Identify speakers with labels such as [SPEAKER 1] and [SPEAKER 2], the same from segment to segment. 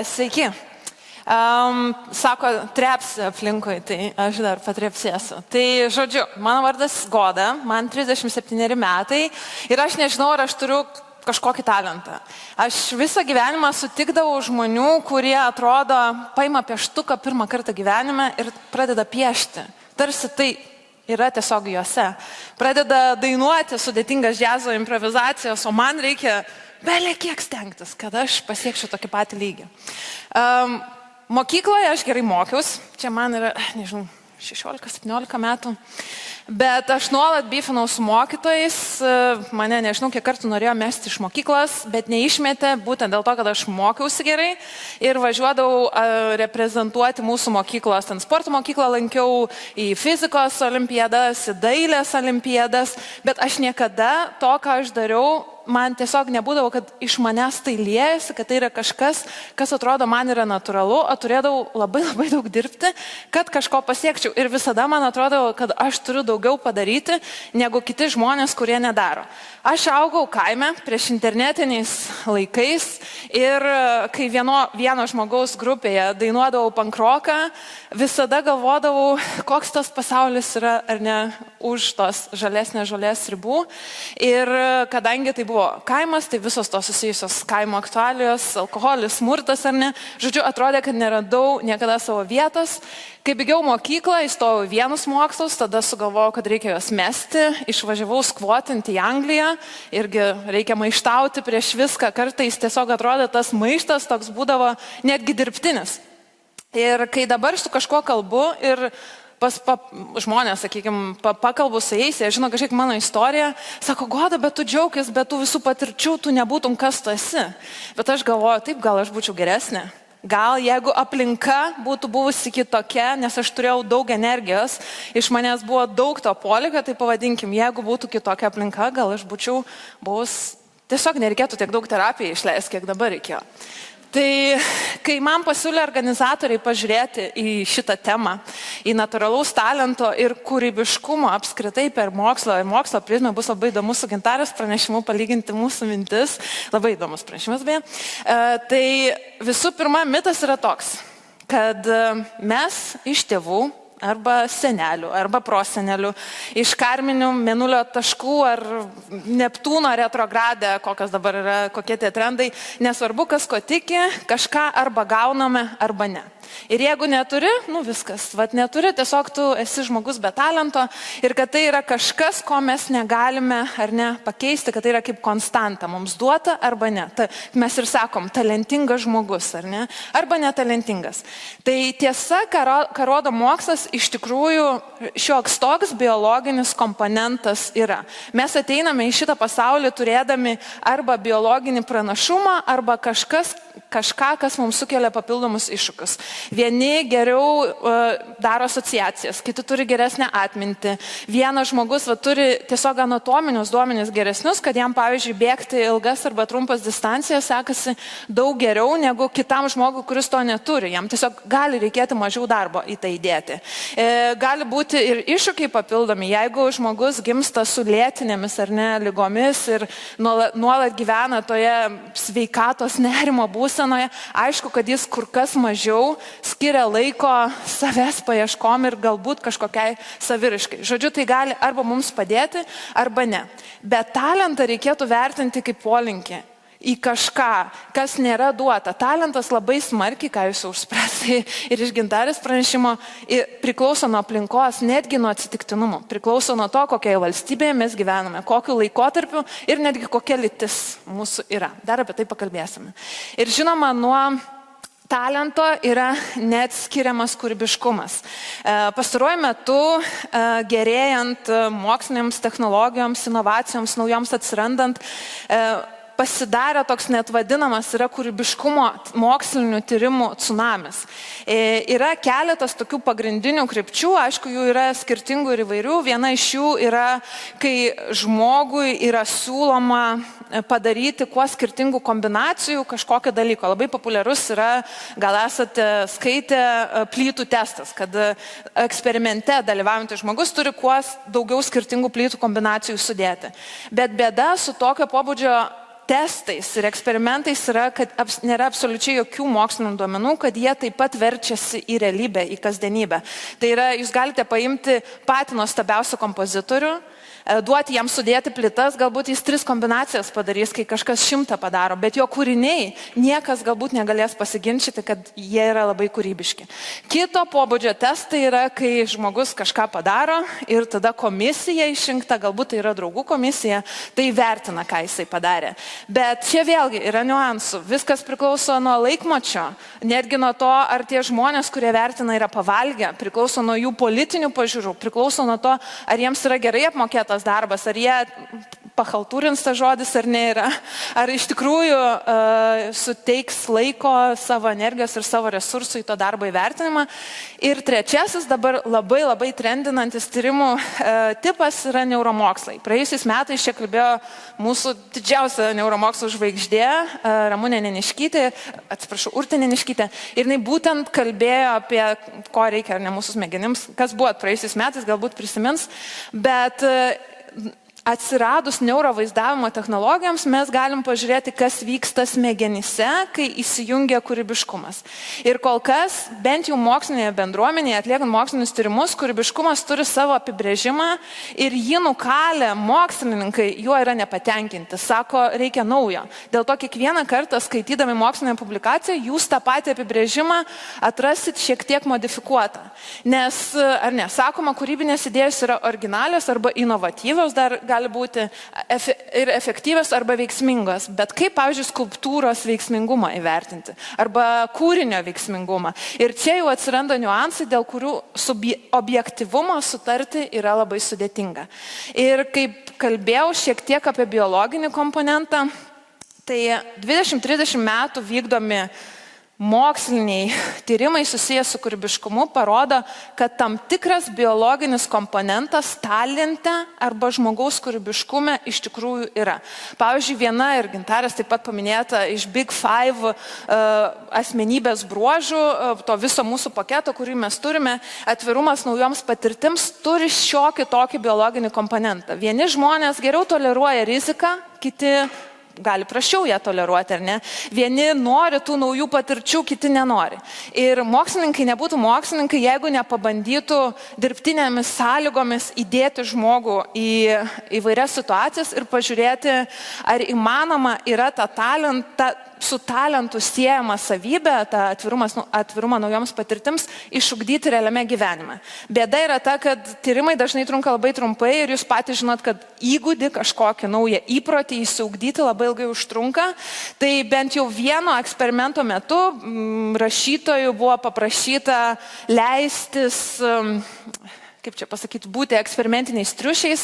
[SPEAKER 1] Sveiki. Sako, trepsi aplinkui, tai aš dar patrepsėsiu. Tai žodžiu, mano vardas Goda, man 37 metai ir aš nežinau, ar aš turiu kažkokį talentą. Aš visą gyvenimą sutikdavau žmonių, kurie atrodo, paima pieštuką pirmą kartą gyvenime ir pradeda piešti. Tarsi tai yra tiesiog juose. Pradeda dainuoti sudėtingas džiazo improvizacijas, o man reikia belė kiek stengtis, kad aš pasiekčiau tokį patį lygį. Mokykloje aš gerai mokiausi, čia man yra, nežinau, 16-17 metų, bet aš nuolat byfinau su mokytojais, mane nežinau, kiek kartų norėjo mesti iš mokyklos, bet neišmetė būtent dėl to, kad aš mokiausi gerai ir važiuodavau reprezentuoti mūsų mokyklos, ten sporto mokyklą lankiau, į fizikos olimpiadas, į dailės olimpiadas, bet aš niekada to, ką aš dariau, man tiesiog nebūdavo, kad iš manęs tai liejasi, kad tai yra kažkas, kas atrodo man yra natūralu, o turėdavau labai daug dirbti, kad kažko pasiekčiau. Ir visada man atrodo, kad aš turiu daugiau padaryti, negu kiti žmonės, kurie nedaro. Aš augau kaime prieš internetiniais laikais ir kai vieno žmogaus grupėje dainuodavau pankroką, visada galvodavau, koks tas pasaulis yra ar ne už tos žalesnės žolės ribų. Ir kadangi tai buvo kaimas, tai visos tos susijusios kaimo aktualijos, alkoholis, smurtas ar ne, žodžiu, atrodė, kad neradau niekada savo vietos. Kai baigiau mokyklą, įstojau į vienus mokslus, tada sugalvojau, kad reikia juos mesti, išvažiavau skvotinti į Angliją, irgi reikia maištauti prieš viską, kartais tiesiog atrodė tas maištas toks būdavo netgi dirbtinis. Ir kai dabar su kažkuo kalbu ir žmonės, sakykime, pakalbu su jais, jie žino kažkiek mano istoriją, sako, Goda, bet tu džiaugis, bet tų visų patirčių, tu nebūtum kas tu esi. Bet aš galvoju, taip, gal aš būčiau geresnė. Gal jeigu aplinka būtų buvusi kitokia, nes aš turėjau daug energijos, iš manęs buvo daug to polėkio, tai pavadinkim, jeigu būtų kitokia aplinka, gal aš būčiau buvus, tiesiog nereikėtų tiek daug terapijai išleisti, kiek dabar reikėjo. Tai kai man pasiūlė organizatoriai pažiūrėti į šitą temą, į natūralaus talento ir kūrybiškumo apskritai per mokslo ir mokslo prizmę, bus labai įdomus su Gintarės pranešimu palyginti mūsų mintis, labai įdomus pranešimas beje, tai visų pirma mitas yra toks, kad mes iš tėvų arba senelių, arba prosenelių, iš karminių mėnulio taškų ar Neptūno retrogradę, kokios dabar yra, kokie tie trendai, nesvarbu, kas ko tiki, kažką arba gauname, arba ne. Ir jeigu neturi, viskas, neturi, tiesiog tu esi žmogus be talento ir kad tai yra kažkas, ko mes negalime ar ne pakeisti, kad tai yra kaip konstanta, mums duota arba ne. Mes ir sakom, talentingas žmogus, ar ne, arba netalentingas. Tai tiesa, ką rodo mokslas, iš tikrųjų šioks toks biologinis komponentas yra. Mes ateiname į šitą pasaulį turėdami arba biologinį pranašumą, arba kažką, kas mums sukelia papildomus iššūkius. Vieni geriau daro asociacijas, kiti turi geresnę atmintį. Vienas žmogus turi tiesiog anatominius duomenis geresnius, kad jam, pavyzdžiui, bėgti ilgas arba trumpas distancijas sekasi daug geriau negu kitam žmogui, kuris to neturi. Jam tiesiog gali reikėti mažiau darbo į tai įdėti. Gali būti ir iššūkiai papildomi, jeigu žmogus gimsta su lėtinėmis ar ne lygomis ir nuolat gyvena toje sveikatos nerimo būsenoje, aišku, kad jis kur kas mažiau skiria laiko savęs paieškom ir galbūt kažkokiai saviraiškai. Žodžiu, tai gali arba mums padėti, arba ne. Bet talentą reikėtų vertinti kaip polinkį į kažką, kas nėra duota. Talentas labai smarkiai, ką jūs užspręsai ir iš Gintarės pranešimo, priklauso nuo aplinkos, netgi nuo atsitiktinumų. Priklauso nuo to, kokioje valstybėje mes gyvename, kokiu laikotarpiu ir netgi kokia lytis mūsų yra. Dar apie tai pakalbėsime. Ir žinoma, nuo talento yra neatskiriamas kūrybiškumas. Pastaruoju metu, gerėjant mokslinėms technologijoms, inovacijoms, naujoms atsirandant, pasidarė toks net vadinamas yra kūrybiškumo mokslinių tyrimų tsunamis. Yra keletas tokių pagrindinių krypčių, aišku, jų yra skirtingų ir įvairių. Viena iš jų yra, kai žmogui yra siūloma padaryti kuo skirtingų kombinacijų kažkokio dalyko. Labai populiarus yra, gal esate skaitę, plytų testas, kad eksperimente dalyvaujantis žmogus turi kuo daugiau skirtingų plytų kombinacijų sudėti. Bet bėda su tokio pobūdžio testais ir eksperimentais yra, kad nėra absoliučiai jokių mokslinių duomenų, kad jie taip pat verčiasi į realybę, į kasdienybę. Tai yra, jūs galite paimti patį nuostabiausią kompozitorių, duoti jam sudėti plytas, galbūt jis 3 kombinacijas padarys, kai kažkas 100 padaro, bet jo kūriniai niekas galbūt negalės pasiginčyti, kad jie yra labai kūrybiški. Kito pobūdžio testai yra, kai žmogus kažką padaro ir tada komisija išrinkta, galbūt tai yra draugų komisija, tai vertina, ką jisai padarė. Bet čia vėlgi yra niuansų. Viskas priklauso nuo laikmačio, netgi nuo to, ar tie žmonės, kurie vertina, yra pavalgę, priklauso nuo jų politinių pažiūrų, priklauso nuo to, ar jiems yra gerai apmokėtas darbas, ar jie pachaltūrins tas žodis ar ne yra, ar iš tikrųjų suteiks laiko, savo energijos ir savo resursų į to darbo įvertinimą. Ir trečiasis dabar labai trendinantis tyrimų tipas yra neuromokslai. Praėjusiais metais čia kalbėjo mūsų didžiausia neuromokslų žvaigždė, Ramunė Neniškytė, Urtė Neniškytė, ir jinai būtent kalbėjo apie, ko reikia ar ne mūsų smegenims, kas buvo praėjusiais metais, galbūt prisimins, bet atsiradus neurovaizdavimo technologijoms mes galim pažiūrėti, kas vyksta smegenyse, kai įsijungia kūrybiškumas. Ir kol kas, bent jau mokslinėje bendruomenėje, atliekant mokslinius tyrimus, kūrybiškumas turi savo apibrėžimą ir jį nukalę mokslininkai juo yra nepatenkinti. Sako, reikia naujo. Dėl to kiekvieną kartą skaitydami mokslinę publikaciją, jūs tą patį apibrėžimą atrasit šiek tiek modifikuotą. Nes, ar ne, sakoma, kūrybinės idėjos yra originalios arba inovatyvios, dar gali būti ir efektyvios arba veiksmingos. Bet kaip, pavyzdžiui, skulptūros veiksmingumą įvertinti? Arba kūrinio veiksmingumą? Ir čia jau atsiranda niuansai, dėl kurių objektyvumo sutarti yra labai sudėtinga. Ir kaip kalbėjau šiek tiek apie biologinį komponentą, tai 20-30 metų vykdomi moksliniai tyrimai susijęs su kūrybiškumu parodo, kad tam tikras biologinis komponentas talente arba žmogaus kūrybiškume iš tikrųjų yra. Pavyzdžiui, viena ir Gintarės taip pat paminėta iš Big Five asmenybės bruožų, to viso mūsų paketo, kurį mes turime, atvirumas naujoms patirtims, turi šiokį tokį biologinį komponentą. Vieni žmonės geriau toleruoja riziką, kiti gali prašiau ją toleruoti, ar ne? Vieni nori tų naujų patirčių, kiti nenori. Ir mokslininkai nebūtų mokslininkai, jeigu nepabandytų dirbtinėmis sąlygomis įdėti žmogų į įvairias situacijas ir pažiūrėti, ar įmanoma yra su talentu siejama savybė, tą atvirumą naujoms patirtims, išugdyti realiame gyvenime. Bėda yra ta, kad tyrimai dažnai trunka labai trumpai ir jūs patys žinot, kad įgūdį kažkokį naują įprotį įsiugdyti labai ilgai užtrunka. Tai bent jau vieno eksperimento metu rašytojų buvo paprašyta leistis, kaip čia pasakyti, būti eksperimentiniais triušiais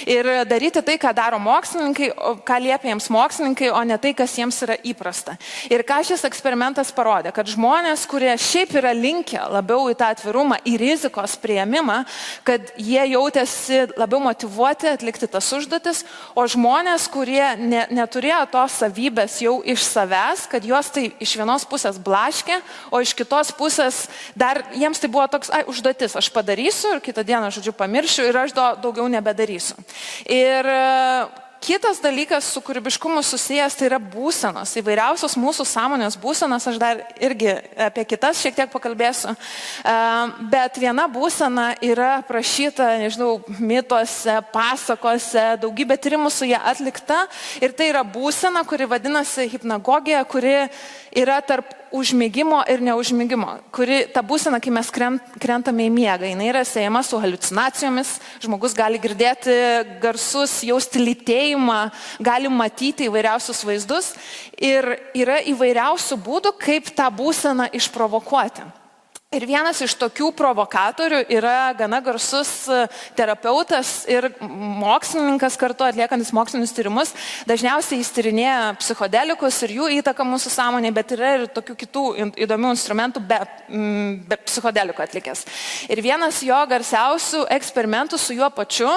[SPEAKER 1] ir daryti tai, ką daro mokslininkai, ką liepia jiems mokslininkai, o ne tai, kas jiems yra įprasta. Ir ką šis eksperimentas parodė, kad žmonės, kurie šiaip yra linkę labiau į tą atvirumą, į rizikos priėmimą, kad jie jautėsi labiau motyvuoti atlikti tas užduotis, o žmonės, kurie neturėjo tos savybės jau iš savęs, kad juos tai iš vienos pusės blaškė, o iš kitos pusės dar jiems tai buvo toks, užduotis, aš padarysiu ir kitą dieną, žodžiu, pamiršiu ir aš daugiau nebedarysiu. Ir kitas dalykas su kūrybiškumu susijęs, tai yra būsenos, įvairiausios mūsų sąmonės būsenos, aš dar irgi apie kitas šiek tiek pakalbėsiu, bet viena būsena yra prašyta, nežinau, mituose, pasakose, daugybė tyrimų su ją atlikta ir tai yra būsena, kuri vadinasi hipnagogija, kuri yra tarp užmigimo ir neužmigimo, kuri ta būsena, kai mes krentame į miegą, jinai yra siejama su haliucinacijomis, žmogus gali girdėti garsus, jausti lytėjimą, gali matyti įvairiausius vaizdus ir yra įvairiausių būdų, kaip tą būseną išprovokuoti. Ir vienas iš tokių provokatorių yra gana garsus terapeutas ir mokslininkas kartu atliekantis mokslinius tyrimus. Dažniausiai jis tyrinėja psichodelikus ir jų įtaką mūsų sąmonėje, bet yra ir tokių kitų įdomių instrumentų be psichodelikų atlikęs. Ir vienas jo garsiausių eksperimentų su juo pačiu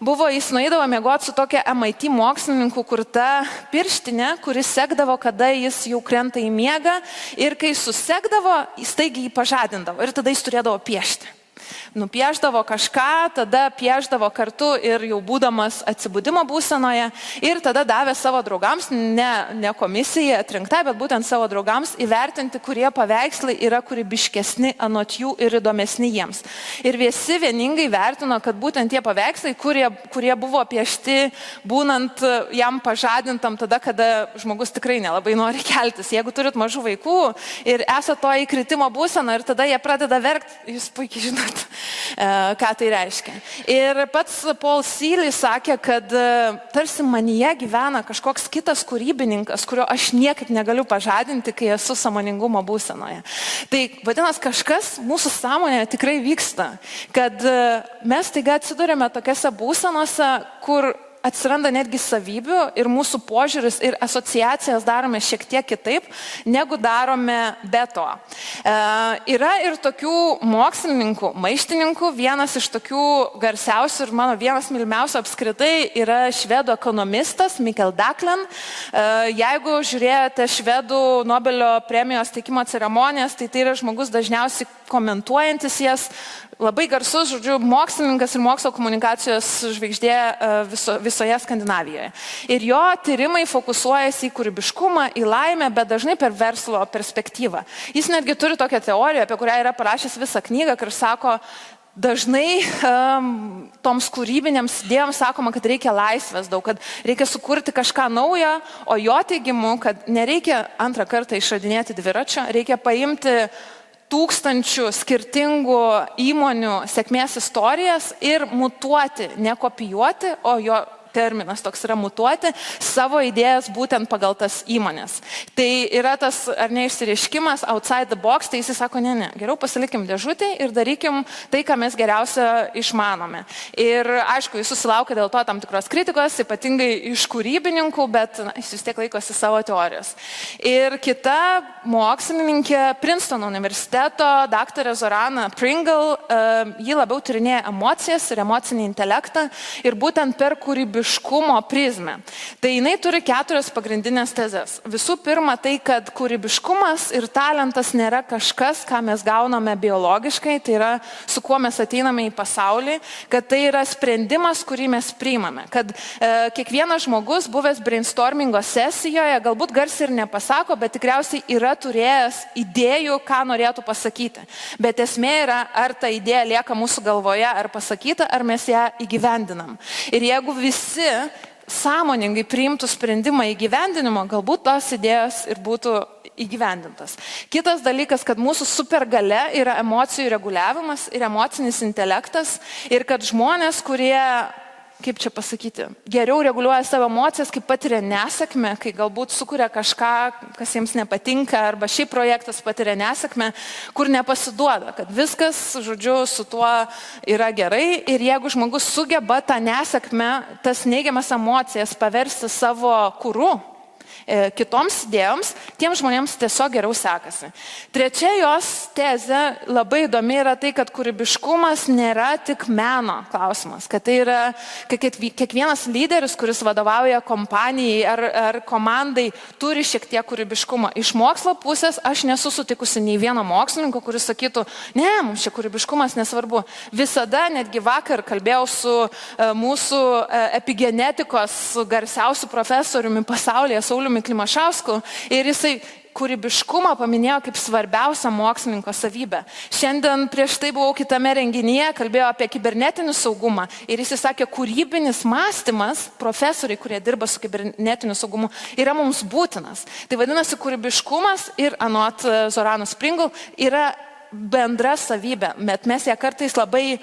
[SPEAKER 1] buvo, jis nueidavo miegoti su tokia MIT mokslininkų kurta pirštinė, kuris sekdavo, kada jis jau krenta į miegą ir kai susekdavo, staigiai jį pažadindavo. Ir tada jis turėdavo piešti. Nupieždavo kažką, tada pieždavo kartu ir jau būdamas atsibudimo būsenoje ir tada davė savo draugams, ne komisijai atrinkta, bet būtent savo draugams įvertinti, kurie paveikslai yra kūrybiškesni anot jų ir įdomesni jiems. Ir visi vieningai vertino, kad būtent tie paveikslai, kurie buvo piešti būnant jam pažadintam tada, kada žmogus tikrai nelabai nori keltis. Jeigu turit mažų vaikų ir esate to įkritimo būseno ir tada jie pradeda verkti, jūs puikiai žinot, ką tai reiškia. Ir pats Paul Seeley sakė, kad tarsi manyje gyvena kažkoks kitas kūrybininkas, kurio aš niekaip negaliu pažadinti, kai esu sąmoningumo būsenoje. Tai vadinasi, kažkas mūsų sąmonėje tikrai vyksta, kad mes taiga atsidurėme tokiose būsenose, kur atsiranda netgi savybių ir mūsų požiūris ir asociacijas darome šiek tiek kitaip, negu darome be to. Yra ir tokių mokslininkų, maištininkų, vienas iš tokių garsiausių ir mano vienas mylimiausių apskritai yra švedų ekonomistas Mikael Dahlén. Jeigu žiūrėjote švedų Nobelio premijos teikimo ceremonijas, tai yra žmogus dažniausiai komentuojantis jas, labai garsus, žodžiu, mokslininkas ir mokslo komunikacijos žvaigždė visoje Skandinavijoje. Ir jo tyrimai fokusuojasi į kūrybiškumą, į laimę, bet dažnai per verslo perspektyvą. Jis netgi turi tokią teoriją, apie kurią yra parašęs visą knygą, kur sako, dažnai toms kūrybinėms idėjoms sakoma, kad reikia laisvės daug, kad reikia sukurti kažką naujo, o jo teigimu, kad nereikia antrą kartą išradinėti dviračio, reikia paimti tūkstančių skirtingų įmonių sėkmės istorijas ir mutuoti, ne kopijuoti, o jo terminas toks yra mutuoti savo idėjas būtent pagal tas įmonės. Tai yra tas, ar ne, išsireiškimas outside the box, tai jis sako, ne, geriau pasilikim dėžutį ir darykim tai, ką mes geriausia išmanome. Ir aišku, jis susilaukia dėl to tam tikros kritikos, ypatingai iš kūrybininkų, bet jis vis tiek laikosi savo teorijos. Ir kita mokslininkė, Princeton universiteto, daktarė Zorana Pringle, ji labiau tyrinėja emocijas ir emocinį intelektą ir būtent per kūrybiškumą prizmę. Tai jinai turi 4 pagrindinės tezes. Visų pirma, tai, kad kūrybiškumas ir talentas nėra kažkas, ką mes gauname biologiškai, tai yra su kuo mes ateiname į pasaulį, kad tai yra sprendimas, kurį mes priimame. Kad kiekvienas žmogus, buvęs brainstormingo sesijoje, galbūt garsiai ir nepasako, bet tikriausiai yra turėjęs idėjų, ką norėtų pasakyti. Bet esmė yra, ar ta idėja lieka mūsų galvoje, ar pasakyta, ar mes ją įgyvendinam. Ir jeigu visi sąmoningai priimtų sprendimą įgyvendinimo, galbūt tos idėjos ir būtų įgyvendintas. Kitas dalykas, kad mūsų supergalia yra emocijų reguliavimas ir emocinis intelektas ir kad žmonės, kurie, kaip čia pasakyti, geriau reguliuoja savo emocijas, kai patiria nesėkmę, kai galbūt sukuria kažką, kas jiems nepatinka, arba šiaip projektas patiria nesėkmę, kur nepasiduoda, kad viskas, žodžiu, su tuo yra gerai ir jeigu žmogus sugeba tą nesėkmę, tas neigiamas emocijas paversti savo kuru, kitoms idėjoms, tiems žmonėms tiesiog geriau sekasi. Trečia jos tezė labai įdomi yra tai, kad kūrybiškumas nėra tik meno klausimas, kad tai yra, kad kiekvienas lyderis, kuris vadovauja kompanijai ar komandai, turi šiek tiek kūrybiškumo. Iš mokslo pusės aš nesu sutikusi nei vieno mokslininko, kuris sakytų, ne, mums čia kūrybiškumas nesvarbu. Visada, netgi vakar kalbėjau su mūsų epigenetikos garsiausiu profesoriumi pasaulyje, Sauliumi Klimašausku, ir jisai kūrybiškumą paminėjo kaip svarbiausią mokslininko savybę. Šiandien prieš tai buvau kitame renginyje, kalbėjau apie kibernetinį saugumą ir jis sakė, kūrybinis mąstymas, profesoriai, kurie dirba su kibernetiniu saugumu, yra mums būtinas. Tai vadinasi, kūrybiškumas ir anot Zoranos Pringle yra bendra savybė, bet mes ją kartais labai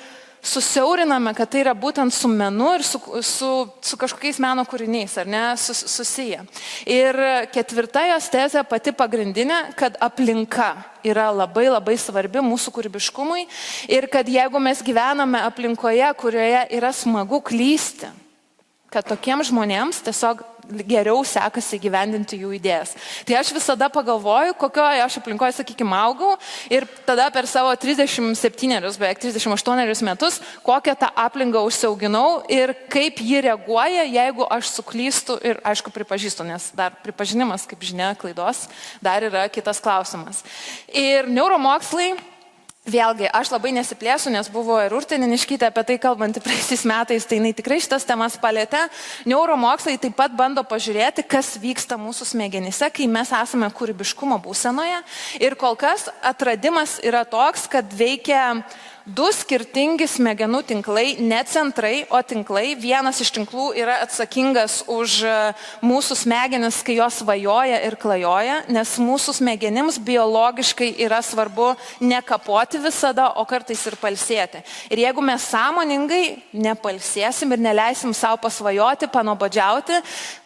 [SPEAKER 1] susiauriname, kad tai yra būtent su menu ir su kažkokiais meno kūriniais, ar ne, susiję. Ir ketvirta jos tezė, pati pagrindinė, kad aplinka yra labai labai svarbi mūsų kūrybiškumui ir kad jeigu mes gyvename aplinkoje, kurioje yra smagu klysti, kad tokiems žmonėms tiesiog geriau sekasi gyvendinti jų idėjas. Tai aš visada pagalvoju, kokioje aš aplinkoje, sakykime, augau ir tada per savo 37, beveik 38 metus, kokią tą aplinką užsiauginau ir kaip ji reaguoja, jeigu aš suklystu ir, aišku, pripažįstu, nes dar pripažinimas, kaip žinia, klaidos, dar yra kitas klausimas. Ir neuromokslai Vėlgi, aš labai nesiplėsiu, nes buvo ir Urtė Neniškytė apie tai kalbanti praeisiais metais, tai jinai tikrai šitas temas palėtė. Neuromokslai taip pat bando pažiūrėti, kas vyksta mūsų smegenyse, kai mes esame kūrybiškumo būsenoje. Ir kol kas atradimas yra toks, kad veikia du skirtingi smegenų tinklai, ne centrai, o tinklai. Vienas iš tinklų yra atsakingas už mūsų smegenis, kai jos svajoja ir klajoja, nes mūsų smegenims biologiškai yra svarbu nekapoti visada, o kartais ir pailsėti. Ir jeigu mes sąmoningai nepalsėsim ir neleisim savo pasvajoti, panobodžiauti,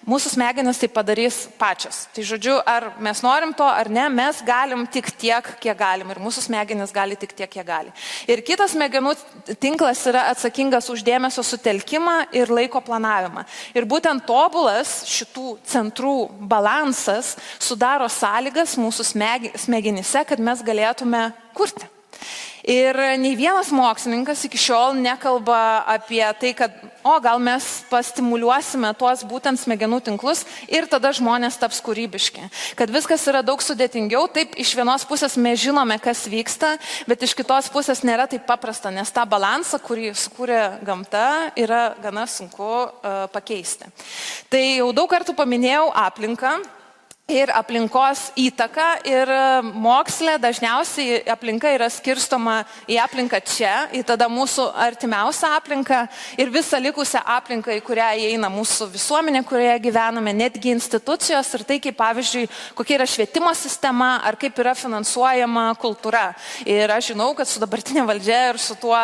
[SPEAKER 1] mūsų smegenis tai padarys pačios. Tai žodžiu, ar mes norim to ar ne, mes galim tik tiek, kiek galim. Ir mūsų smegenis gali tik tiek, kiek gali. Ir kitas smegenų tinklas yra atsakingas už dėmesio sutelkimą ir laiko planavimą. Ir būtent tobulas šitų centrų balansas sudaro sąlygas mūsų smegenyse, kad mes galėtume kurti. Ir nei vienas mokslininkas iki šiol nekalba apie tai, kad gal mes pastimuliuosime tuos būtent smegenų tinklus ir tada žmonės taps kūrybiški. Kad viskas yra daug sudėtingiau, taip iš vienos pusės mes žinome, kas vyksta, bet iš kitos pusės nėra taip paprasta, nes tą balansą, kurį sukūrė gamta, yra gana sunku pakeisti. Tai jau daug kartų paminėjau aplinką. Ir aplinkos įtaka ir moksle dažniausiai aplinka yra skirstoma į aplinką čia, į tada mūsų artimiausią aplinką ir visą likusią aplinką, į kurią įeina mūsų visuomenė, kurioje gyvename, netgi institucijos ir tai, kaip pavyzdžiui, kokia yra švietimo sistema ar kaip yra finansuojama kultūra. Ir aš žinau, kad su dabartinė valdžia ir su tuo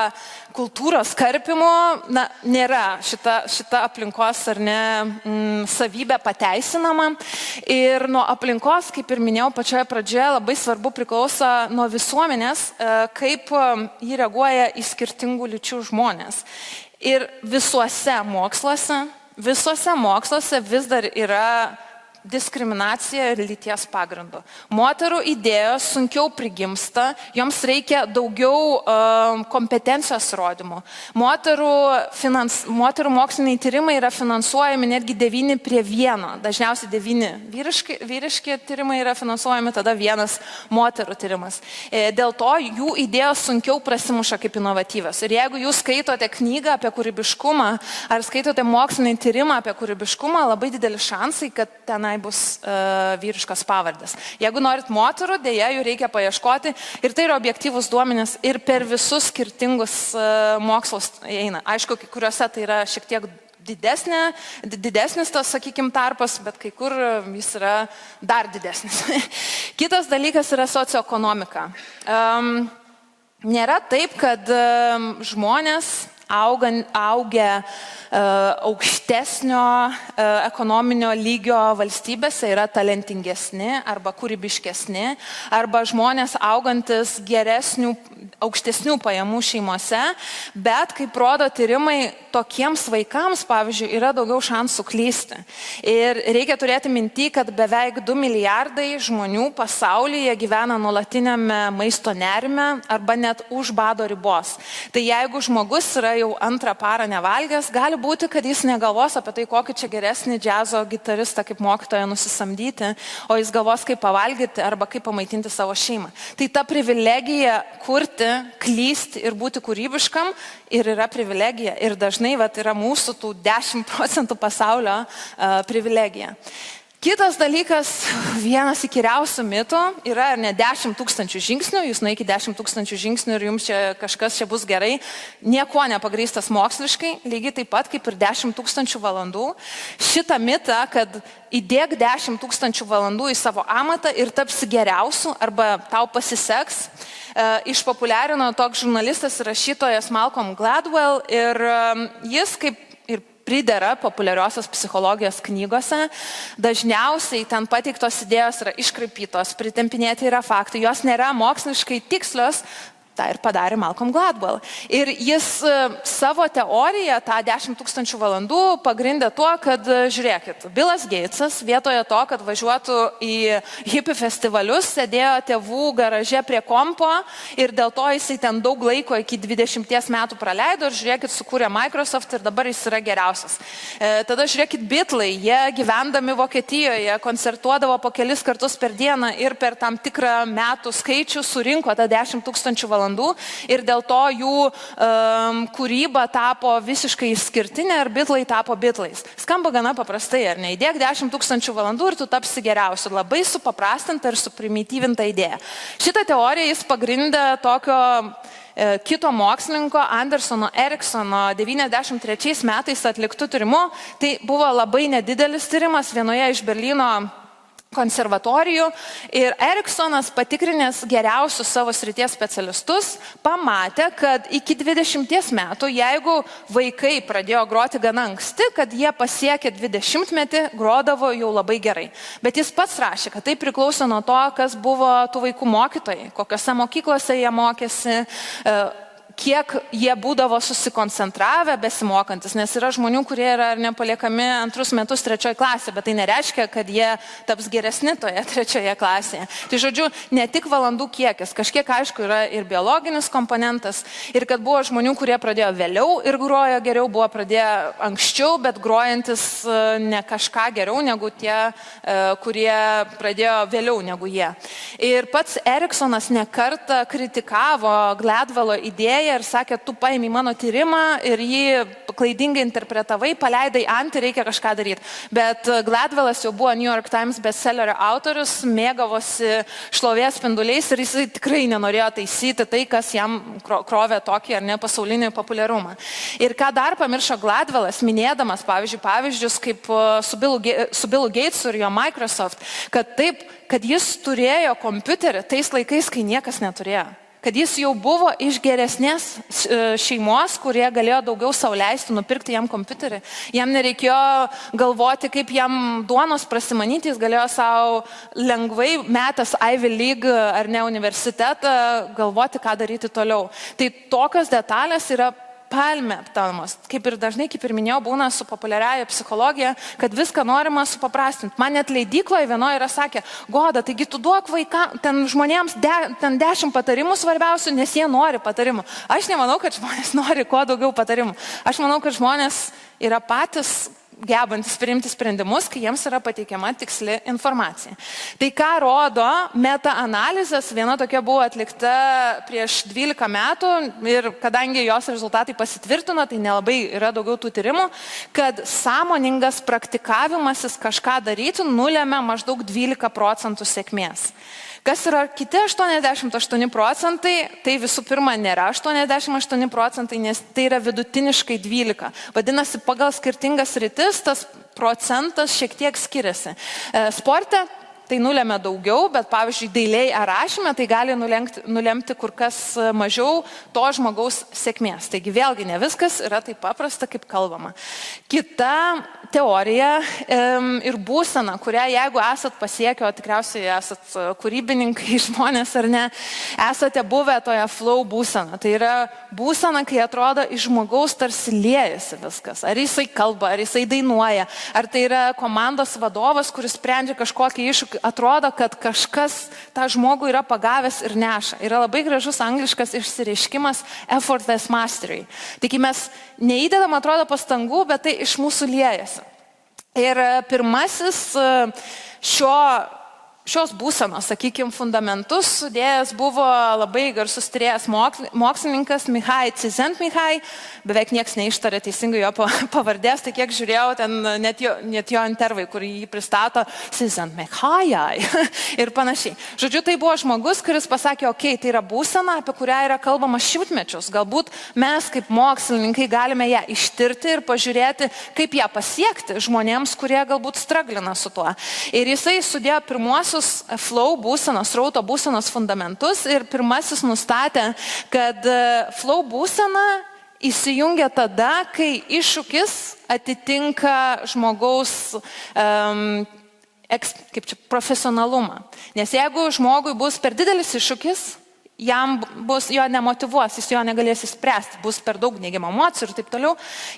[SPEAKER 1] kultūros karpimu, nėra šita aplinkos ar ne savybė pateisinama. Ir nuo aplinkos, kaip ir minėjau pačioje pradžioje, labai svarbu priklauso nuo visuomenės, kaip jį reaguoja į skirtingų lyčių žmonės. Ir visuose moksluose vis dar yra diskriminacija ir lyties pagrindu. Moterų idėjos sunkiau prigimsta, joms reikia daugiau kompetencijos rodymų. Moterų moksliniai tyrimai yra finansuojami netgi 9:1. Dažniausiai 9 vyriški tyrimai yra finansuojami, tada 1 moterų tyrimas. Dėl to jų idėjos sunkiau prasimuša kaip inovatyvios. Ir jeigu jūs skaitote knygą apie kūrybiškumą ar skaitote mokslinį tyrimą apie kūrybiškumą, labai dideli šansai, kad tenai bus vyriškas pavardės. Jeigu norit moterų, dėja, jų reikia paieškoti ir tai yra objektyvus duomenys ir per visus skirtingus mokslus eina. Aišku, kai kuriuose tai yra šiek tiek didesnis tas, sakykime, tarpas, bet kai kur jis yra dar didesnis. Kitas dalykas yra socioekonomika. Nėra taip, kad žmonės augę aukštesnio ekonominio lygio valstybėse yra talentingesni arba kūrybiškesni, arba žmonės augantis aukštesnių pajamų šeimose, bet kaip rodo tyrimai, tokiems vaikams, pavyzdžiui, yra daugiau šansų klysti. Ir reikia turėti minty, kad beveik 2 milijardai žmonių pasaulyje gyvena nuolatinėme maisto nerime arba net už bado ribos. Tai jeigu žmogus yra jau 2 parą nevalgęs, gali būti, kad jis negalvos apie tai, kokį čia geresnį džiazo gitaristą kaip mokytoją nusisamdyti, o jis galvos, kaip pavalgyti arba kaip pamaitinti savo šeimą. Tai ta privilegija kurti, klysti ir būti kūrybiškam ir yra privilegija. Ir dažnai yra mūsų tų 10% pasaulio privilegija. Kitas dalykas, vienas įkyriausių mitų yra ne 10 000 žingsnių, jūs nueikite 10 000 žingsnių ir jums čia kažkas čia bus gerai, nieko nepagrįstas moksliškai, lygiai taip pat kaip ir 10 000 valandų. Šitą mitą, kad įdėk 10 000 valandų į savo amatą ir tapsi geriausiu arba tau pasiseks, išpopuliarino toks žurnalistas ir rašytojas Malcolm Gladwell ir jis kaip pridera populiariosios psichologijos knygose, dažniausiai ten pateiktos idėjos yra iškraipytos, pritempinėti yra faktai, jos nėra moksliškai tikslios, tą ir padarė Malcolm Gladwell. Ir jis savo teoriją, tą 10 000 valandų, pagrindė tuo, kad, žiūrėkit, Billas Gatesas vietoje to, kad važiuotų į hippie festivalius, sėdėjo tėvų garaže prie kompo ir dėl to jisai ten daug laiko iki 20 metų praleido ir žiūrėkit, sukūrė Microsoft ir dabar jis yra geriausias. Tada žiūrėkit, Beatlai, jie gyvendami Vokietijoje koncertuodavo po kelis kartus per dieną ir per tam tikrą metų skaičių surinko tą 10 000 valandų valandų ir dėl to jų kūryba tapo visiškai išskirtinė ir bitlai tapo bitlais. Skamba gana paprastai, ar ne? Įdėk 10 000 valandų ir tu tapsi geriausiu. Labai supaprastinta ir suprimityvinta idėja. Šitą teoriją jis pagrindė tokio kito mokslininko Andersono Eriksono 93 metais atliktų tyrimų. Tai buvo labai nedidelis tyrimas vienoje iš Berlyno konservatorijų ir Eriksonas patikrinęs geriausius savo srities specialistus pamatė, kad iki 20 metų, jeigu vaikai pradėjo groti gana anksti, kad jie pasiekė 20-metį, grodavo jau labai gerai. Bet jis pats rašė, kad tai priklauso nuo to, kas buvo tų vaikų mokytojai, kokiose mokyklose jie mokėsi, kiek jie būdavo susikoncentravę besimokantis, nes yra žmonių, kurie yra nepaliekami 2 metus 3 klasėje, bet tai nereiškia, kad jie taps geresni toje 3 klasėje. Tai žodžiu, ne tik valandų kiekis, kažkiek aišku yra ir biologinis komponentas, ir kad buvo žmonių, kurie pradėjo vėliau ir grojo geriau, buvo pradėję anksčiau, bet grojantis ne kažką geriau negu tie, kurie pradėjo vėliau negu jie. Ir pats Eriksonas nekartą kritikavo Gladwello idėją ir sakė, tu paimi mano tyrimą ir jį klaidingai interpretavai, paleidai ant ir reikia kažką daryti. Bet Gladwellas jau buvo New York Times bestsellerio autorius, mėgavosi šlovės spinduliais ir jisai tikrai nenorėjo taisyti tai, kas jam krovė tokį ar ne pasaulinį populiarumą. Ir ką dar pamiršo Gladwellas, minėdamas pavyzdžius kaip su Billu Gatesu ir jo Microsoft, kad jis turėjo kompiuterį tais laikais, kai niekas neturėjo. Kad jis jau buvo iš geresnės šeimos, kurie galėjo daugiau sau leisti nupirkti jam kompiuterį. Jam nereikėjo galvoti, kaip jam duonos prasimanyti, jis galėjo savo lengvai metęs Ivy League ar ne universitetą galvoti, ką daryti toliau. Tai tokios detalės yra palme aptariamos. Kaip ir dažnai, kaip ir minėjau, būna su populiariaja psichologija, kad viską norima supaprastinti. Man net leidykloje vienoje yra sakę, Goda, taigi tu duok vaikams, ten žmonėms 10 patarimų svarbiausių, nes jie nori patarimų. Aš nemanau, kad žmonės nori kuo daugiau patarimų. Aš manau, kad žmonės yra patys gebantis priimti sprendimus, kai jiems yra pateikiama tiksli informacija. Tai ką rodo meta-analizės, viena tokia buvo atlikta prieš 12 metų ir kadangi jos rezultatai pasitvirtino, tai nelabai yra daugiau tų tyrimų, kad sąmoningas praktikavimasis kažką daryti nulėmė maždaug 12% sėkmės. Kas yra kiti 88%, tai visų pirma nėra 88%, nes tai yra vidutiniškai 12%. Vadinasi, pagal skirtingas sritis tas procentas šiek tiek skiriasi. Sporte tai nulėmė daugiau, bet pavyzdžiui, dailėj ar rašyme tai gali nulemti kur kas mažiau to žmogaus sėkmės. Taigi vėlgi ne viskas yra taip paprasta, kaip kalbama. Kita teorija ir būsena, kurią jeigu esat pasiekę, o tikriausiai esat kūrybininkai žmonės ar ne, esate buvę toje flow būsena. Tai yra būsena, kai atrodo iš žmogaus tarsi liejasi viskas. Ar jisai kalba, ar jisai dainuoja, ar tai yra komandos vadovas, kuris sprendžia kažkokį iššūkį. Atrodo, kad kažkas tą žmogų yra pagavęs ir neša. Yra labai gražus angliškas išsireiškimas effortless mastery. Tik mes neįdedam, atrodo, pastangų, bet tai iš mūsų liejasi. Ir pirmasis šios būsenos, sakykime, fundamentus sudėjęs buvo labai garsus tyrėjas mokslininkas Mihai Csikszentmihalyi, beveik nieks neištarė teisingai jo pavardės, tai kiek žiūrėjau, ten net jo intervai, kur jį pristato Csikszentmihalyi ir panašiai. Žodžiu, tai buvo žmogus, kuris pasakė, okei, tai yra būsena, apie kurią yra kalbama šimtmečius. Galbūt mes kaip mokslininkai galime ją ištirti ir pažiūrėti, kaip ją pasiekti žmonėms, kurie galbūt straglina su tuo. Ir jisai sudėjo pirmuosius flow būsenos, srauto būsenos fundamentus ir pirmasis nustatė, kad flow būsena įsijungia tada, kai iššūkis atitinka žmogaus profesionalumą. Nes jeigu žmogui bus per didelis iššūkis, jam bus, jo nemotyvuos, jis jo negalės įspręsti, bus per daug neigiamų emocijų ir taip toliau.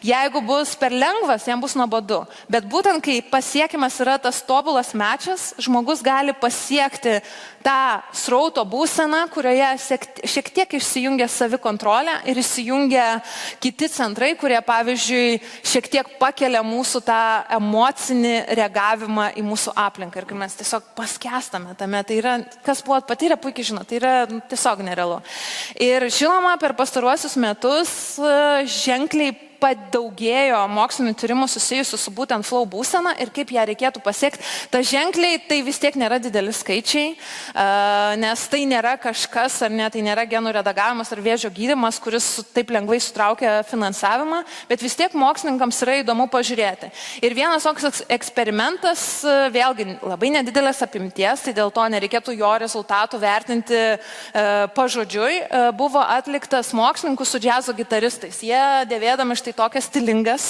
[SPEAKER 1] Jeigu bus per lengvas, jam bus nuobodu. Bet būtent kai pasiekimas yra tas tobulas mečas, žmogus gali pasiekti tą srauto būseną, kurioje šiek tiek išsijungia savikontrolė ir išsijungia kiti centrai, kurie, pavyzdžiui, šiek tiek pakelia mūsų tą emocinį reagavimą į mūsų aplinką. Ir kai mes tiesiog paskęstame tame, tai yra, kas buvo patyrę, puikiai žino, tai yra tiesiog tiesiog nerealu. Ir žinoma, per pastaruosius metus ženkliai padaugėjo mokslinių tyrimų susijusių su būtent flow būsena ir kaip ją reikėtų pasiekti. Ta ženkliai tai vis tiek nėra dideli skaičiai, nes tai nėra kažkas, ar ne, tai nėra genų redagavimas ar vėžio gydymas, kuris taip lengvai sutraukia finansavimą, bet vis tiek mokslininkams yra įdomu pažiūrėti. Ir vienas toks eksperimentas, vėlgi labai nedidelės apimties, tai dėl to nereikėtų jo rezultatų vertinti pažodžiui, buvo atliktas mokslininkų su džiazo gitaristais. Jie dėvėdami štai tokias stilingas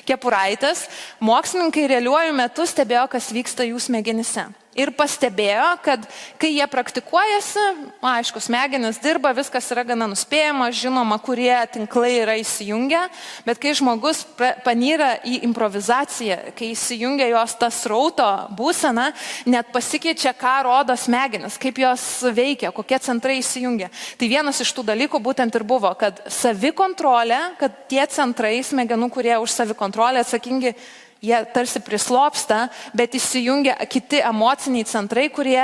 [SPEAKER 1] kepuraitės, mokslininkai realiuoju metu stebėjo, kas vyksta jų smegenyse. Ir pastebėjo, kad kai jie praktikuojasi, aišku, smegenis dirba, viskas yra gana nuspėjama, žinoma, kurie tinklai yra įsijungę, bet kai žmogus panyra į improvizaciją, kai įsijungia jos tas srauto būsena, net pasikeičia, ką rodo smegenis, kaip jos veikia, kokie centrai įsijungia. Tai vienas iš tų dalykų būtent ir buvo, kad savikontrolė, kad tie centrai smegenų, kurie už savikontrolę atsakingi, jie tarsi prislopsta, bet įsijungia kiti emociniai centrai, kurie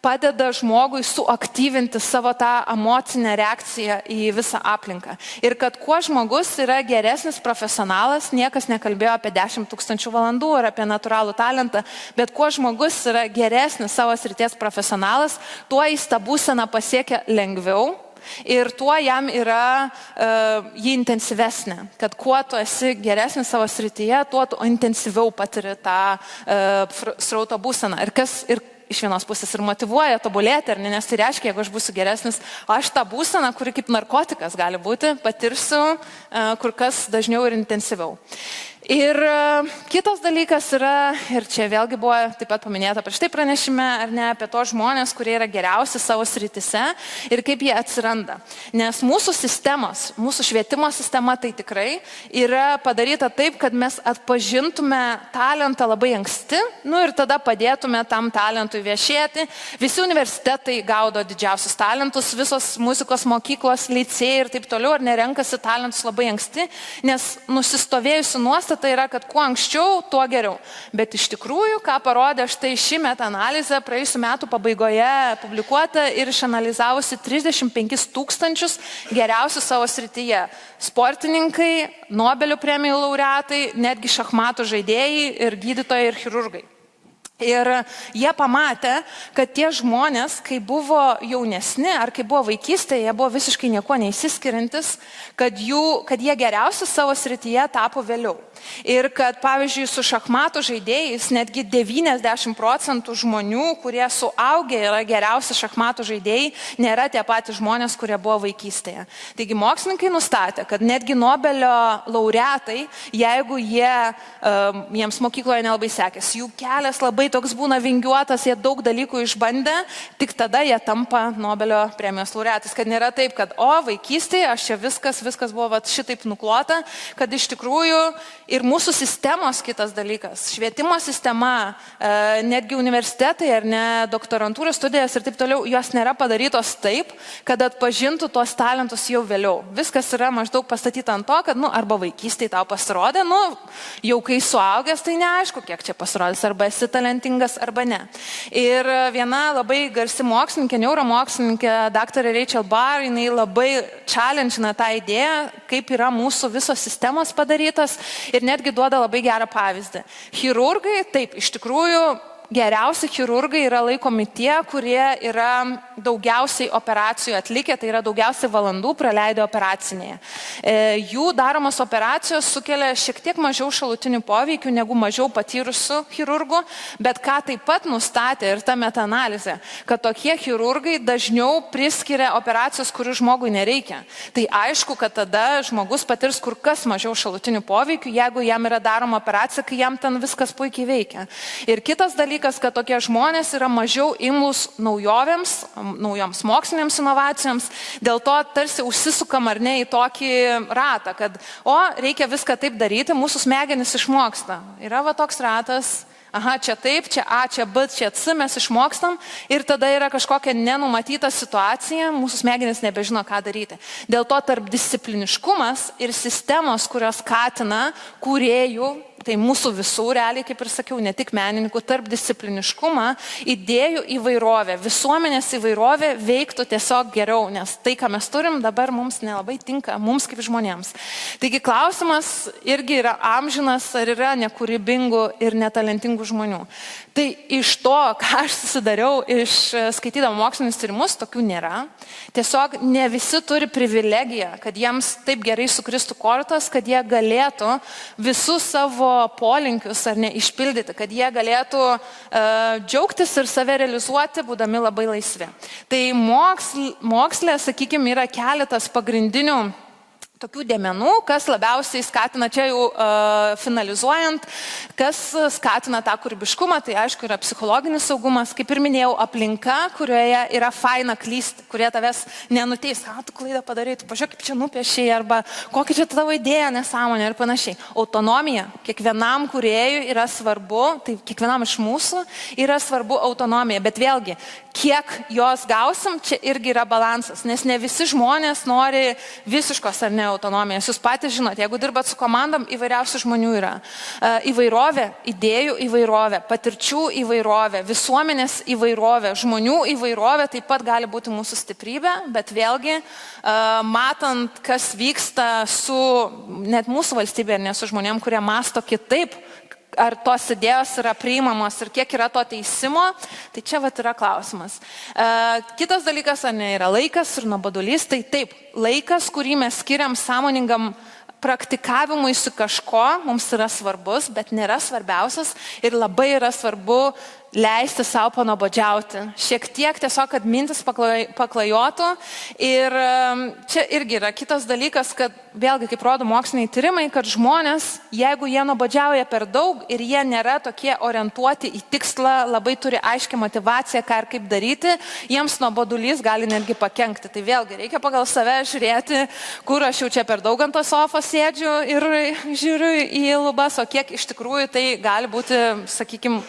[SPEAKER 1] padeda žmogui suaktyvinti savo tą emocinę reakciją į visą aplinką. Ir kad kuo žmogus yra geresnis profesionalas, niekas nekalbėjo apie 10 000 valandų ar apie natūralų talentą, bet kuo žmogus yra geresnis savo srities profesionalas, tuo jis tą būseną pasiekia lengviau. Ir tuo jam yra jį intensyvesnė, kad kuo tu esi geresnis savo srityje, tuo tu intensyviau patiri tą srauto būseną. Ir kas ir iš vienos pusės ir motyvuoja tobulėti, nes tai reiškia, jeigu aš būsiu geresnis, aš tą būseną, kuri kaip narkotikas gali būti, patirsiu kur kas dažniau ir intensyviau. Ir kitas dalykas yra, ir čia vėlgi buvo taip pat paminėta prieš tai pranešime, ar ne, apie tos žmonės, kurie yra geriausi savo srityse ir kaip jie atsiranda. Nes mūsų sistemos, mūsų švietimo sistema tai tikrai yra padaryta taip, kad mes atpažintume talentą labai anksti, ir tada padėtume tam talentui viešėti. Visi universitetai gaudo didžiausius talentus, visos muzikos mokyklos, licėjai ir taip toliau, ar nerenkasi talentus labai anksti, nes nusistovėjusi nuostata tai yra, kad kuo anksčiau, tuo geriau. Bet iš tikrųjų, ką parodė štai ši meta-analizė praėjusių metų pabaigoje publikuota ir išanalizavusi 35 000 geriausių savo srityje. Sportininkai, Nobelio premijų laureatai, netgi šachmatų žaidėjai ir gydytojai ir chirurgai. Ir jie pamatė, kad tie žmonės, kai buvo jaunesni ar kai buvo vaikystėje, jie buvo visiškai nieko neįsiskiriantis, kad jie geriausi savo srityje tapo vėliau. Ir kad, pavyzdžiui, su šachmatų žaidėjais netgi 90% žmonių, kurie suaugę yra geriausi šachmatų žaidėjai, nėra tie patys žmonės, kurie buvo vaikystėje. Taigi mokslininkai nustatė, kad netgi Nobelio laureatai, jeigu jiems mokykloje nelabai sekėsi, jų kelias labai toks būna vingiuotas, jie daug dalykų išbandė, tik tada jie tampa Nobelio premijos laureatais. Kad nėra taip, kad vaikystėje aš čia viskas buvo šitaip nuklota, kad iš tikrųjų ir mūsų sistemos kitas dalykas, švietimo sistema, netgi universitetai ar ne, doktorantūros studijas ir taip toliau, jos nėra padarytos taip, kad atpažintų tos talentus jau vėliau. Viskas yra maždaug pastatyta ant to, kad arba vaikystėje tau pasirodė, jau kai suaugęs, tai neaišku, kiek čia pasirodys, arba esi talentingas, arba ne. Ir viena labai garsi mokslininkė, neuromokslininkė, daktarė Rachel Barr, jinai labai challengina tą idėją, kaip yra mūsų visos sistemos padarytos ir netgi duoda labai gerą pavyzdį. Chirurgai, taip, iš tikrųjų, geriausi chirurgai yra laikomi tie, kurie yra daugiausiai operacijų atlikę, tai yra daugiausiai valandų praleidę operacinėje. Jų daromos operacijos sukelia šiek tiek mažiau šalutinių poveikių negu mažiau patyrusių chirurgų, bet ką taip pat nustatė ir ta meta-analizė, kad tokie chirurgai dažniau priskiria operacijos, kurių žmogui nereikia. Tai aišku, kad tada žmogus patirs kur kas mažiau šalutinių poveikių, jeigu jam yra daroma operacija, kai jam ten viskas puikiai veikia. Ir kitas dalykas, kad tokie žmonės yra mažiau imlūs naujovėms, naujoms mokslinėms inovacijoms, dėl to tarsi užsisukam ar ne į tokį ratą, kad reikia viską taip daryti, mūsų smegenys išmoksta. Yra toks ratas, čia taip, čia A, čia B, čia C, mes išmokstam ir tada yra kažkokia nenumatyta situacija, mūsų smegenys nebežino, ką daryti. Dėl to tarpdiscipliniškumas ir sistemos, kurios skatina kūrėjų tai mūsų visų realiai, kaip ir sakiau, ne tik menininkų, tarpdiscipliniškumą, idėjų įvairovę, visuomenės įvairovė veiktų tiesiog geriau, nes tai, ką mes turim, dabar mums nelabai tinka, mums kaip žmonėms. Taigi klausimas irgi yra amžinas, ar yra nekūrybingų ir netalentingų žmonių. Tai iš to, ką aš susidariau iš skaitydama mokslinius tyrimus, tokių nėra. Tiesiog ne visi turi privilegiją, kad jiems taip gerai sukristų kortos, kad jie galėtų visus savo polinkius ar ne išpildyti, kad jie galėtų džiaugtis ir save realizuoti, būdami labai laisvi. Tai moksle, sakykime, yra keletas pagrindinių tokių dėmenų, kas labiausiai skatina, čia jau finalizuojant, kas skatina tą kūrybiškumą, tai aišku yra psichologinis saugumas, kaip ir minėjau, aplinka, kurioje yra faina klysti, kurie tavęs nenuteis, ką tu klaidą padarai, tu pažiūrėk, kaip čia nupiešiai, arba kokia čia tavo idėja, nesąmonė ir panašiai. Autonomija, kiekvienam kūrėjui yra svarbu, tai kiekvienam iš mūsų yra svarbu autonomija, bet vėlgi, kiek jos gausim, čia irgi yra balansas, nes ne visi žmonės nori visiškos ar ne autonomijos. Jūs patys žinot, jeigu dirbat su komandom, įvairiausių žmonių yra. Įvairovė, idėjų įvairovė, patirčių įvairovė, visuomenės įvairovė, žmonių įvairovė taip pat gali būti mūsų stiprybė, bet vėlgi, matant, kas vyksta su net mūsų valstybė, ne su žmonėm, kurie masto kitaip, ar tos idėjos yra priimamos ir kiek yra to teisimo, tai čia vat yra klausimas. Kitas dalykas, ar ne, yra laikas ir nuobodulys, tai taip, laikas, kurį mes skiriam sąmoningam praktikavimui su kažko, mums yra svarbus, bet nėra svarbiausias ir labai yra svarbu leisti savo panuobodžiauti. Šiek tiek tiesiog, kad mintis paklajotų. Ir čia irgi yra kitas dalykas, kad vėlgi, kaip rodo moksliniai tyrimai, kad žmonės, jeigu jie nuobodžiauja per daug ir jie nėra tokie orientuoti į tikslą, labai turi aiškią motivaciją, ką ir kaip daryti, jiems nuobodulys gali netgi pakenkti. Tai vėlgi, reikia pagal save žiūrėti, kur aš jau čia per daug ant tos sofos sėdžiu ir žiūriu į lubas, o kiek iš tikrųjų tai gali būti, sakykime,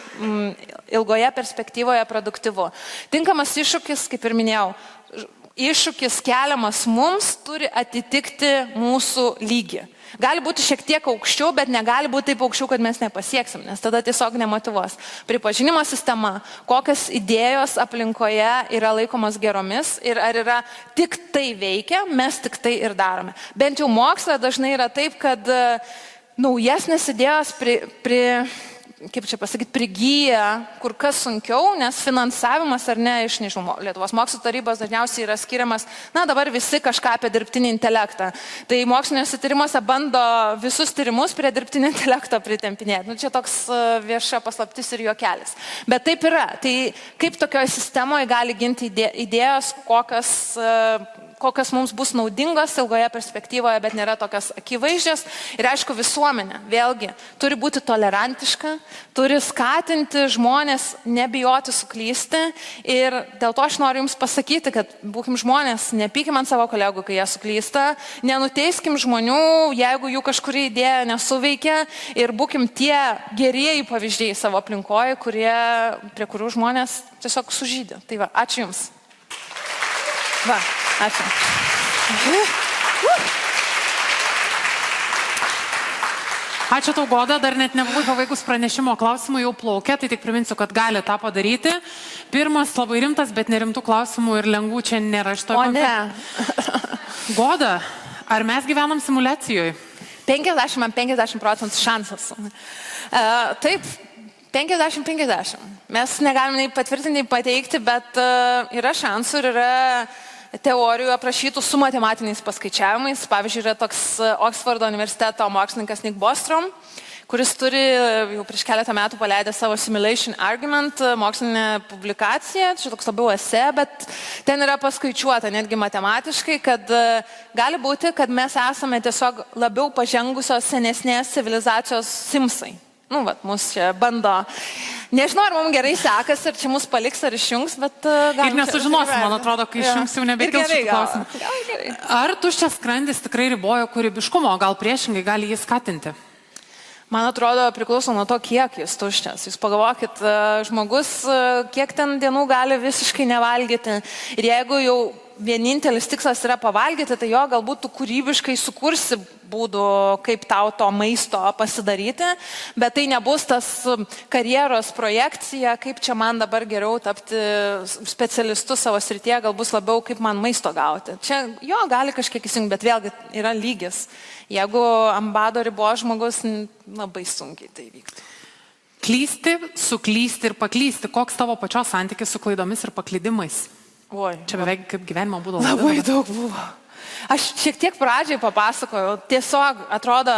[SPEAKER 1] ilgoje perspektyvoje produktyvu. Tinkamas iššūkis, kaip ir minėjau, iššūkis keliamas mums turi atitikti mūsų lygį. Gali būti šiek tiek aukščiau, bet negali būti taip aukščiau, kad mes nepasieksim, nes tada tiesiog nemotyvuos. Pripažinimo sistema, kokios idėjos aplinkoje yra laikomos geromis ir ar yra tik tai veikia, mes tik tai ir darome. Bent jau moksle dažnai yra taip, kad naujesnės idėjos kaip čia pasakyti, prigyja kur kas sunkiau, nes finansavimas ar ne iš, nežinau, Lietuvos mokslo tarybos dažniausiai yra skiriamas, na dabar visi kažką apie dirbtinį intelektą. Tai moksliniuose tyrimuose bando visus tyrimus prie dirbtinio intelekto pritempinėti. Nu, čia toks vieša paslaptis ir juokelis. Bet taip yra. Tai kaip tokioje sistemoje gali ginti idėjos, kokios mums bus naudingos ilgoje perspektyvoje, bet nėra tokios akivaizdžios. Ir aišku, visuomenė, vėlgi, turi būti tolerantiška, turi skatinti žmonės nebijoti suklysti. Ir dėl to aš noriu Jums pasakyti, kad būkim žmonės, nepykim ant savo kolegų, kai jie suklysta, nenuteiskim žmonių, jeigu jų kažkuri idėja nesuveikia, ir būkim tie gerieji pavyzdžiai savo aplinkoje, prie kurių žmonės tiesiog sužydė. Tai va, ačiū Jums. Va, ačiū.
[SPEAKER 2] Ačiū tau, Goda, dar net nebuvai pabaigus pranešimo, klausimų jau plaukia, tai tik priminsiu, kad gali tą padaryti. Pirmas labai rimtas, bet nerimtų klausimų ir lengvų čia nėra.
[SPEAKER 1] O ne.
[SPEAKER 2] Goda, ar mes gyvenam simuliacijoje?
[SPEAKER 1] 50% šansas. Taip. 50-50. Mes negalime nei patvirtinti, nei pateikti, bet yra šansų ir yra teorijų aprašytų su matematiniais paskaičiavimais. Pavyzdžiui, yra toks Oksfordo universiteto mokslininkas Nick Bostrom, kuris turi jau prieš keletą metų paleidę savo Simulation Argument mokslinę publikaciją. Čia toks labiau esė, bet ten yra paskaičiuota netgi matematiškai, kad gali būti, kad mes esame tiesiog labiau pažengusios senesnės civilizacijos simsai. Nu, vat, mus čia bando. Nežinau, ar mums gerai sekasi, ar čia mus paliks, ar išjungs, bet gal... Ir
[SPEAKER 2] nesužinosim, man atrodo, kai išjungs jau nebekils šitų klausimų. Ar tuščias skrandis tikrai ribojo kūrybiškumo, gal priešingai gali jį skatinti?
[SPEAKER 1] Man atrodo, priklauso nuo to, kiek jis tuščias. Jūs pagalvokit, žmogus, kiek ten dienų gali visiškai nevalgyti. Ir jeigu jau vienintelis tikslas yra pavalgyti, tai jo galbūt tu kūrybiškai sukursi būdų, kaip tau to maisto pasidaryti, bet tai nebus tas karjeros projekcija, kaip čia man dabar geriau tapti specialistu savo srityje, gal bus labiau kaip man maisto gauti. Čia jo gali kažkiek įsijungti, bet vėlgi yra lygis. Jeigu ant bado ribos žmogus, labai sunkiai tai vyktų.
[SPEAKER 2] Klysti, suklysti ir paklysti. Koks tavo pačios santykis su klaidomis ir paklydimais?
[SPEAKER 1] Oi,
[SPEAKER 2] Čia beveik kaip gyvenimo būdo.
[SPEAKER 1] labai daug buvo. Aš šiek tiek pradžiai papasakojau, tiesiog atrodo,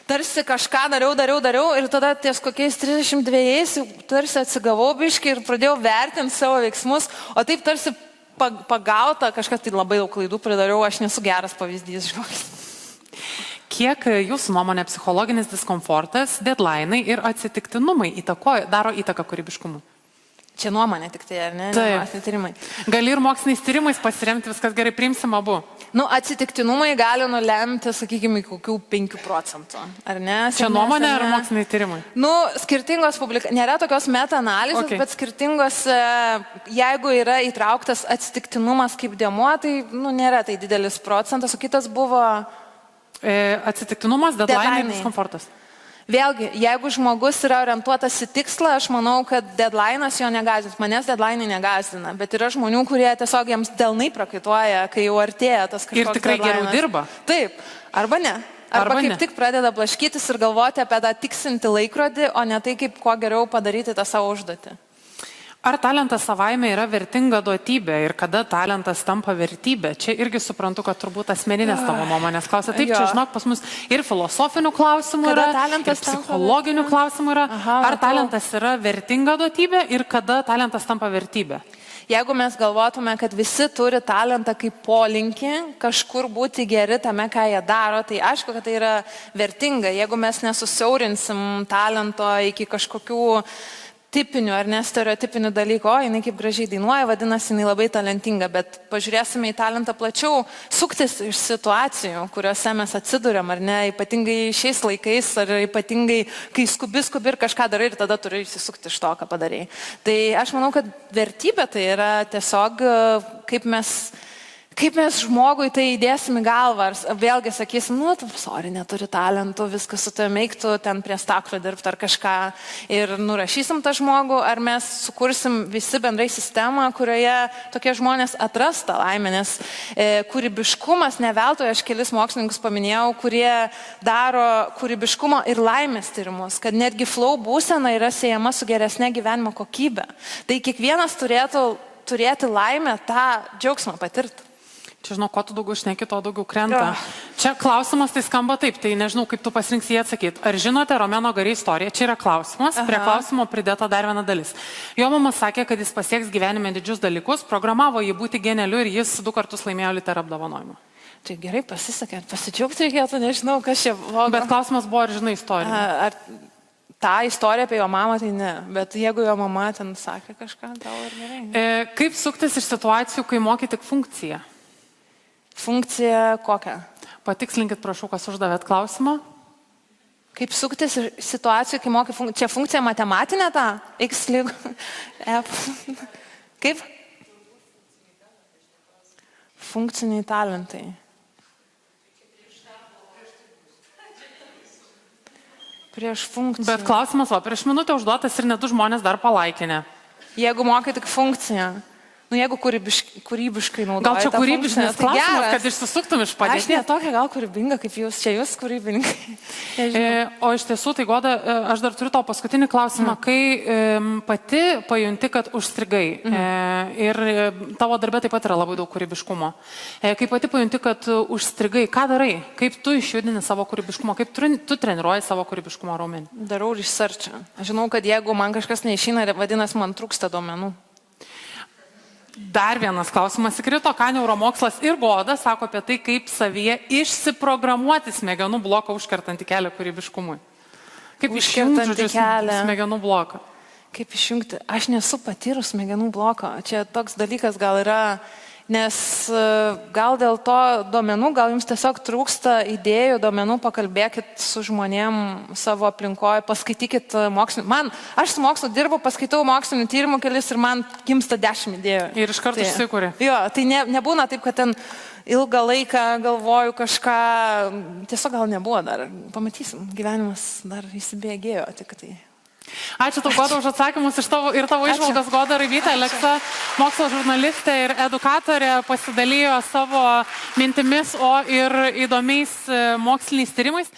[SPEAKER 1] tarsi kažką dariau ir tada ties kokiais 32 tarsi atsigavau biškį ir pradėjau vertinti savo veiksmus, o taip tarsi pagauta, kažkas tai labai daug klaidų pridariau, aš nesu geras pavyzdys, žinokit.
[SPEAKER 2] Kiek jūsų nuomonė psichologinis diskomfortas, deadline'ai ir atsitiktinumai daro įtaką kūrybiškumui?
[SPEAKER 1] Čia nuomonė tik tai, ar ne?
[SPEAKER 2] Taip.
[SPEAKER 1] Tyrimai.
[SPEAKER 2] Gali ir moksliniais tyrimais pasiremti, viskas gerai, priimsim abu.
[SPEAKER 1] Atsitiktinumai gali nulemti, sakykime, kokių 5%, ar ne?
[SPEAKER 2] Čia nuomonė ar moksliniai tyrimai?
[SPEAKER 1] Skirtingos nėra tokios meta-analizės,
[SPEAKER 2] Okay.
[SPEAKER 1] Bet skirtingos, jeigu yra įtrauktas atsitiktinumas kaip dėmuo, tai nėra tai didelis procentas, o kitas buvo...
[SPEAKER 2] Atsitiktinumas, deadline'ai ir diskomfortas.
[SPEAKER 1] Vėlgi, jeigu žmogus yra orientuotas į tikslą, aš manau, kad deadline'as jo negąsdins. Manęs deadline'ai negąsdina, bet yra žmonių, kurie tiesiog jiems delnai prakaituoja, kai jau artėja tas kažkoks
[SPEAKER 2] Ir tikrai
[SPEAKER 1] deadline'as.
[SPEAKER 2] geriau dirba.
[SPEAKER 1] Taip, arba ne. Arba kaip tik pradeda blaškytis ir galvoti apie tą tiksinti laikrodį, o ne tai, kaip kuo geriau padaryti tą savo užduotį.
[SPEAKER 2] Ar talentas savaime yra vertinga duotybė ir kada talentas tampa vertybė? Čia irgi suprantu, kad turbūt asmeninės tavo nuomonės klausia. Taip, čia žinok, pas mus ir filosofinių klausimų yra, ir psichologinių klausimų yra. Ar talentas yra vertinga duotybė ir kada talentas tampa vertybė?
[SPEAKER 1] Jeigu mes galvotume, kad visi turi talentą kaip polinkį, kažkur būti geri tame, ką jie daro, tai aišku, kad tai yra vertinga. Jeigu mes nesusiaurinsim talento iki kažkokių tipinių ar nestereotipinių dalykų, jinai kaip gražiai dainuoja, vadinasi, jinai labai talentinga, bet pažiūrėsime į talentą plačiau, suktis iš situacijų, kuriuose mes atsiduriam, ar ne, ypatingai šiais laikais, ar ypatingai, kai skubi ir kažką darai ir tada turi išsisukti iš to, ką padarai. Tai aš manau, kad vertybė tai yra tiesiog, kaip mes žmogui tai įdėsim į galvą, ar vėlgi sakysim, sorry, neturi talentų, viskas su tavimi eiktų ten prie staklių dirbti ar kažką ir nurašysim tą žmogų, ar mes sukursim visi bendrai sistemą, kurioje tokie žmonės atras tą laimę, nes kūrybiškumas, ne veltui aš kelis mokslininkus paminėjau, kurie daro kūrybiškumo ir laimės tyrimus, kad netgi flow būsena yra siejama su geresnė gyvenimo kokybė. Tai kiekvienas turėtų turėti laimę tą džiaugsmą patirti.
[SPEAKER 2] Čia žinau, ko tu daugiau šneki, to daugiau krenta. Čia klausimas tai skamba taip, tai nežinau, kaip tu pasirinksi jį atsakyti. Ar žinote Romeno Gari istoriją? Čia yra klausimas, prie klausimo pridėta dar viena dalis. Jo mama sakė, kad jis pasieks gyvenime didžius dalykus, programavo jį būti genialiu ir jis 2 kartus laimėjo Liter apdovanojimą.
[SPEAKER 1] Tai gerai pasisakė, pasidžiaugti reikėtų, nežinau, kas čia buvo.
[SPEAKER 2] Bet klausimas buvo, ar žinai istoriją?
[SPEAKER 1] Ar tą istoriją apie jo mamą, tai ne. Bet jeigu jo mama ten sakė kažką, tau ar gerai.
[SPEAKER 2] Kaip suktis iš situacijų, kai moki tik funkciją?
[SPEAKER 1] Funkcija kokią?
[SPEAKER 2] Patikslinkit, prašau, kas uždavėt klausimą.
[SPEAKER 1] Kaip suktis iš situacijų, kai moki funkciją? Čia funkcija matematinė ta? X lyg F. Kaip? Funkciniai talentai. Prieš funkciją.
[SPEAKER 2] Bet klausimas, prieš minutę užduotas ir net 2 žmonės dar palaikinę.
[SPEAKER 1] Jeigu mokai tik funkciją. Jeigu kūrybiškai naudoji.
[SPEAKER 2] Gal čia kūrybiškas
[SPEAKER 1] tai
[SPEAKER 2] klausimas, kad išsisuktum iš padėties?
[SPEAKER 1] Aš ne tokia gal kūrybinga kaip jūs, čia jūs kūrybininkai.
[SPEAKER 2] O iš tiesų, tai Goda, aš dar turiu tau paskutinį klausimą, kai pati pajunti, kad užstrigai ir tavo darbė taip pat yra labai daug kūrybiškumo. Kai pati pajunti, kad užstrigai, ką darai? Kaip tu išjudini savo kūrybiškumo? Kaip tu treniruoji savo kūrybiškumo raumenį?
[SPEAKER 1] Darau researchą. Aš žinau, kad jeigu man kažkas neišeina, vadinasi, man trūksta duomenų.
[SPEAKER 2] Dar vienas klausimas įkrito, ką neuromokslas ir Goda sako apie tai, kaip savyje išsiprogramuoti smegenų bloką užkertantį kelią kūrybiškumui. Kaip išjungti smegenų bloką?
[SPEAKER 1] Kaip išjungti? Aš nesu patyrus smegenų bloko. Čia toks dalykas gal yra Nes gal dėl to duomenų, gal jums tiesiog trūksta idėjų, duomenų, pakalbėkit su žmonėm savo aplinkoje, paskaitykit mokslinį. Aš su mokslu dirbu, paskaitau mokslinių tyrimų kelis ir man gimsta 10 idėjų.
[SPEAKER 2] Ir iš karto išsikūrė.
[SPEAKER 1] Jo, tai nebūna taip, kad ten ilgą laiką galvoju kažką, tiesiog gal nebuvo dar. Pamatysim, gyvenimas dar įsibėgėjo, tik tai.
[SPEAKER 2] Ačiū tau, Goda, už atsakymus iš tavo išvalgas. Goda Raibytė, Aleksa, mokslo žurnalistė ir edukatorė, pasidalijo savo mintimis, o ir įdomiais moksliniais tyrimais.